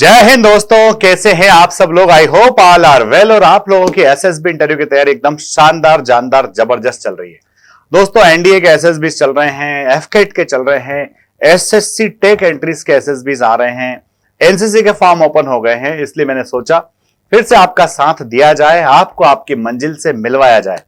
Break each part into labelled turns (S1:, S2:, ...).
S1: जय हिंद दोस्तों, कैसे हैं आप सब लोग। I hope all are well. और आप लोगों की एसएसबी इंटरव्यू की तैयारी एकदम शानदार, जानदार, जबरदस्त चल रही है दोस्तों। एनडीए के एसएसबी चल रहे हैं, एफकेट के चल रहे हैं, एसएससी टेक एंट्रीज के एसएसबी आ रहे हैं, एनसीसी के फॉर्म ओपन हो गए हैं। इसलिए मैंने सोचा फिर से आपका साथ दिया जाए, आपको आपकी मंजिल से मिलवाया जाए।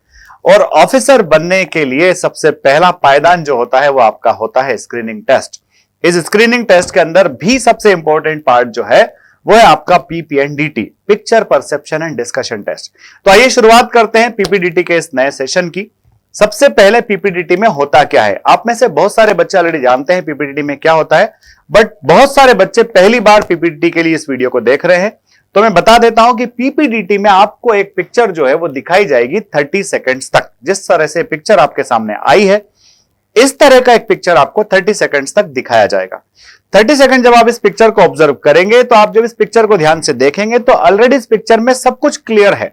S1: और ऑफिसर बनने के लिए सबसे पहला पायदान जो होता है वो आपका होता है स्क्रीनिंग टेस्ट। इस स्क्रीनिंग टेस्ट के अंदर भी सबसे इंपॉर्टेंट पार्ट जो है वो है आपका PPNDT, picture perception and discussion test. तो आइए शुरुआत करते हैं पीपीडीटी के इस नए सेशन की। सबसे पहले पीपीडीटी में होता क्या है, आप में से बहुत सारे बच्चे ऑलरेडी जानते हैं पीपीडीटी में क्या होता है, बट बहुत सारे बच्चे पहली बार पीपीडीटी के लिए इस वीडियो को देख रहे हैं। तो मैं बता देता हूं कि पीपीडीटी में आपको एक पिक्चर जो है वो दिखाई जाएगी 30 सेकेंड्स तक। जिस तरह से पिक्चर आपके सामने आई है इस तरह का एक पिक्चर आपको 30 सेकंड्स तक दिखाया जाएगा। 30 सेकंड जब आप इस पिक्चर को ऑब्जर्व करेंगे तो आप जब इस पिक्चर को ध्यान से देखेंगे तो ऑलरेडी इस पिक्चर में सब कुछ क्लियर है।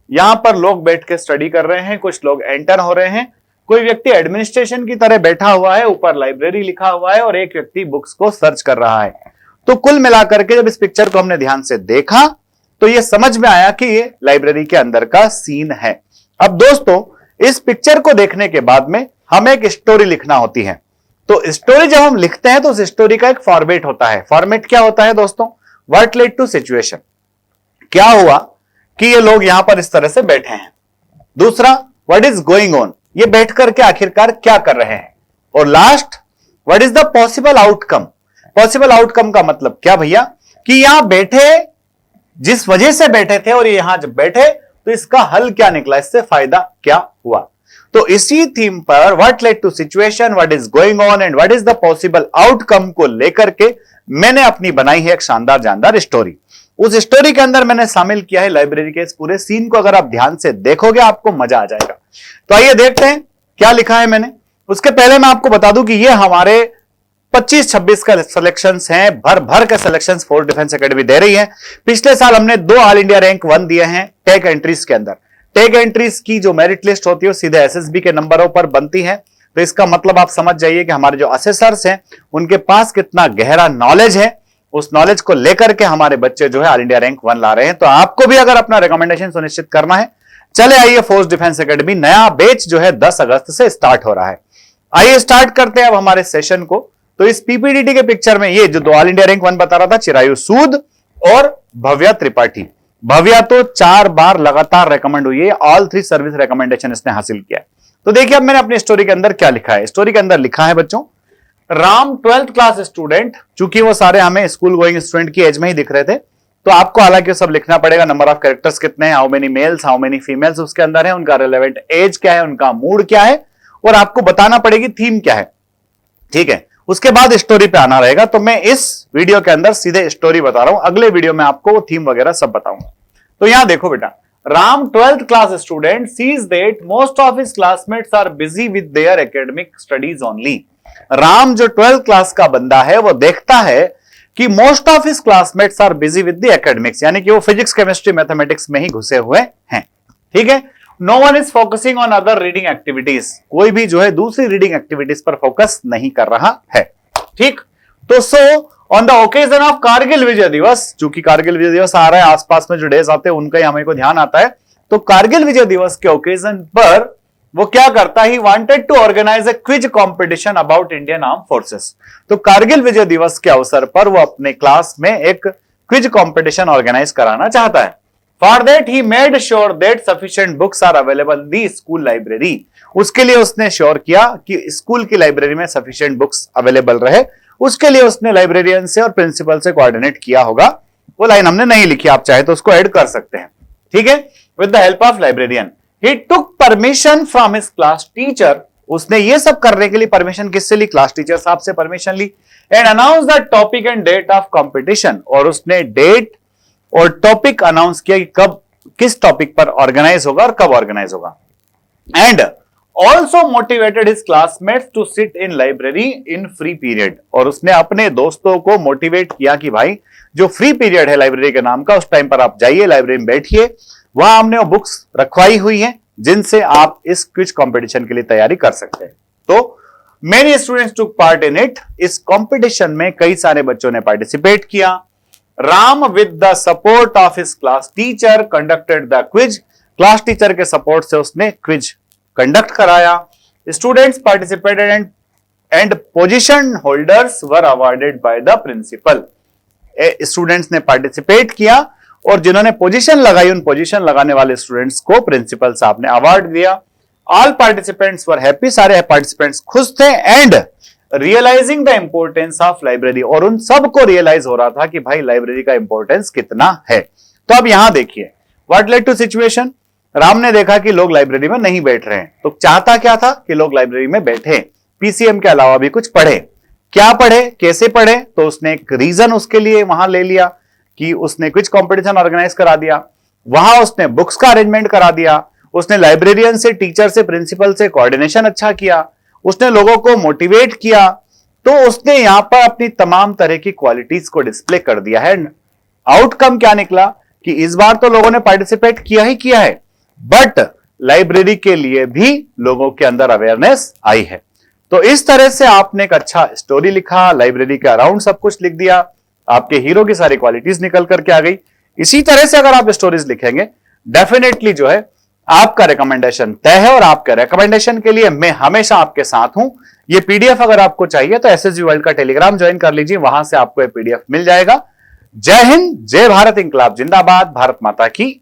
S1: यहां पर लोग बैठ के स्टडी कर रहे हैं, कुछ लोग एंटर हो रहे हैं, कोई व्यक्ति एडमिनिस्ट्रेशन की तरह बैठा हुआ है, ऊपर लाइब्रेरी लिखा हुआ है और एक व्यक्ति बुक्स को सर्च कर रहा है। तो कुल मिलाकर के जब इस पिक्चर को हमने ध्यान से देखा तो यह समझ में आया कि ये लाइब्रेरी के अंदर का सीन है। अब दोस्तों इस पिक्चर को देखने के बाद में हमें एक स्टोरी लिखना होती है। तो स्टोरी जब हम लिखते हैं तो उस स्टोरी का एक फॉर्मेट होता है। फॉर्मेट क्या होता है दोस्तों, व्हाट लेड टू सिचुएशन, क्या हुआ कि ये लोग यहां पर इस तरह से बैठे हैं। दूसरा व्हाट इज गोइंग ऑन, ये बैठ करके आखिरकार क्या कर रहे हैं। और last what is the possible outcome. Possible outcome का मतलब क्या भैया, कि यहां बैठे जिस वजह से बैठे थे और यहां जब बैठे तो इसका हल क्या निकला, इससे फायदा क्या हुआ। तो इसी थीम पर what led to situation, what is going on and what is the possible outcome को लेकर के मैंने अपनी बनाई है एक शानदार जानदार स्टोरी। उस स्टोरी के अंदर मैंने शामिल किया है लाइब्रेरी के इस पूरे सीन को। अगर आप ध्यान से देखोगे आपको मजा आ जाएगा। तो आइए देखते हैं क्या लिखा है मैंने। उसके पहले मैं आपको बता दूं कि ये हमारे 25-26 का सिलेक्शंस हैं, भर भर के सिलेक्शंस फोर्स डिफेंस एकेडमी दे रही है। पिछले साल हमने 2 ऑल इंडिया रैंक 1 दिए हैं टेक एंट्रीज के अंदर। टेक एंट्रीज की जो मेरिट लिस्ट होती है सीधे एसएसबी के नंबरों पर बनती है। तो इसका मतलब आप समझ जाइए कि हमारे जो असेसर्स हैं उनके पास कितना गहरा नॉलेज है। उस नॉलेज को लेकर के हमारे बच्चे जो है ऑल इंडिया रैंक 1 ला रहे हैं। तो आपको भी अगर अपना रिकमेंडेशन सुनिश्चित करना है, चले आइए फोर्स डिफेंस एकेडमी। नया बैच जो है 10 अगस्त से स्टार्ट हो रहा है। आइए स्टार्ट करते हैं अब हमारे सेशन को। तो इस पीपीडीटी के पिक्चर में ये जो 2 ऑल इंडिया रैंक 1 बता रहा था, चिरायु सूद और भव्या त्रिपाठी। भव्या तो 4 बार लगातार रेकमेंड हुई है, ऑल 3 सर्विस रेकमेंडेशन इसने हासिल किया है। तो देखिए अब मैंने अपनी स्टोरी के अंदर क्या लिखा है। स्टोरी के अंदर लिखा है बच्चों, राम 12th क्लास स्टूडेंट। चूंकि वो सारे हमें स्कूल गोइंग स्टूडेंट की एज में ही दिख रहे थे तो आपको हालांकि सब लिखना पड़ेगा। नंबर ऑफ कैरेक्टर्स कितने हैं, how many males how many females उसके अंदर है, उनका रिलेवेंट एज क्या है, उनका मूड क्या है और आपको बताना पड़ेगी थीम क्या है। ठीक है, उसके बाद स्टोरी पे आना रहेगा। तो मैं इस वीडियो के अंदर सीधे स्टोरी बता रहा हूं, अगले वीडियो में आपको वो थीम वगैरह सब बताऊंगा। तो यहां देखो बेटा, Ram 12th class student sees that most of his classmates are busy with their academic studies only. Ram जो 12th क्लास का बंदा है वो देखता है कि most of his classmates are busy with the academics, यानी कि वो फिजिक्स केमिस्ट्री मैथमेटिक्स में ही घुसे हुए हैं। ठीक है, no one is focusing on other reading activities, कोई भी जो है दूसरी रीडिंग एक्टिविटीज पर फोकस नहीं कर रहा है। ठीक, तो so on the occasion of Kargil Vijay Diwas, चूंकि कारगिल विजय दिवस आ रहा है, आसपास में जो डेज आते हैं उनका ही हमें को ध्यान आता है। तो कारगिल विजय दिवस के ओकेजन पर वो क्या करता है, wanted to organize a quiz competition about Indian arm forces. तो कारगिल विजय दिवस के अवसर पर वो अपने क्लास में एक क्विज कंपटीशन ऑर्गेनाइज कराना चाहता है। For that he made sure that sufficient books are available in the school library. उसके लिए उसने श्योर किया कि स्कूल की लाइब्रेरी में सफिशिएंट बुक्स अवेलेबल रहे। उसके लिए उसने लाइब्रेरियन से और प्रिंसिपल से कोऑर्डिनेट किया होगा। वो लाइन हमने नहीं लिखी, आप चाहे तो उसको ऐड कर सकते हैं। ठीक है, with the help of librarian he took permission from his class teacher. उसने ये सब करने के लिए परमिशन किससे ली, क्लास टीचर साहब से परमिशन ली। And announce the topic and date of competition, और उसने डेट और टॉपिक अनाउंस किया कि कब किस टॉपिक पर ऑर्गेनाइज होगा और कब ऑर्गेनाइज होगा। And also motivated his classmates to sit in library in free period, और उसने अपने दोस्तों को मोटिवेट किया कि भाई जो फ्री पीरियड है लाइब्रेरी के नाम का, उस टाइम पर आप जाइए लाइब्रेरी में बैठिए, वहां हमने वो बुक्स रखवाई हुई हैं जिनसे आप इस क्विज कंपटीशन के लिए तैयारी कर सकते हैं। तो many students took part in it. इस कंपटीशन में कई सारे बच्चों ने पार्टिसिपेट किया। Ram with the support of his class teacher conducted the quiz. Class teacher के सपोर्ट से उसने क्विज कंडक्ट कराया। Students participated and position holders were awarded by the principal. Students ने पार्टिसिपेट किया और जिन्होंने पोजीशन लगाई उन पोजीशन लगाने वाले स्टूडेंट्स को प्रिंसिपल साहब ने अवार्ड दिया। ऑल पार्टिसिपेंट्स वर हैप्पी, सारे पार्टिसिपेंट्स खुश थे। And realizing the importance of library, और उन सबको रियलाइज हो रहा था कि भाई लाइब्रेरी का इंपॉर्टेंस कितना है। तो अब यहां देखिए what led to situation. Ram ने देखा कि लोग लाइब्रेरी में नहीं बैठ रहे हैं, तो चाहता क्या था कि लोग लाइब्रेरी में बैठे, पीसीएम के अलावा भी कुछ पढ़े। क्या पढ़े, कैसे पढ़े, तो उसने एक रीजन उसके लिए वहां ले लिया कि उसने क्विज कंपटीशन ऑर्गेनाइज करा दिया, वहां उसने बुक्स का अरेंजमेंट करा दिया, उसने लाइब्रेरियन से, टीचर से, प्रिंसिपल से कोऑर्डिनेशन अच्छा किया, उसने लोगों को मोटिवेट किया। तो उसने यहां पर अपनी तमाम तरह की क्वालिटीज को डिस्प्ले कर दिया है। आउटकम क्या निकला कि इस बार तो लोगों ने पार्टिसिपेट किया ही किया है, बट लाइब्रेरी के लिए भी लोगों के अंदर अवेयरनेस आई है। तो इस तरह से आपने एक अच्छा स्टोरी लिखा, लाइब्रेरी के अराउंड सब कुछ लिख दिया, आपके हीरो की सारी क्वालिटीज निकल करके आ गई। इसी तरह से अगर आप स्टोरीज लिखेंगे डेफिनेटली जो है आपका रिकमेंडेशन तय है, और आपके रिकमेंडेशन के लिए मैं हमेशा आपके साथ हूं। ये पीडीएफ अगर आपको चाहिए तो एसएसबी वर्ल्ड का टेलीग्राम ज्वाइन कर लीजिए, वहां से आपको ये पीडीएफ मिल जाएगा। जय हिंद, जय भारत, इंकलाब जिंदाबाद, भारत माता की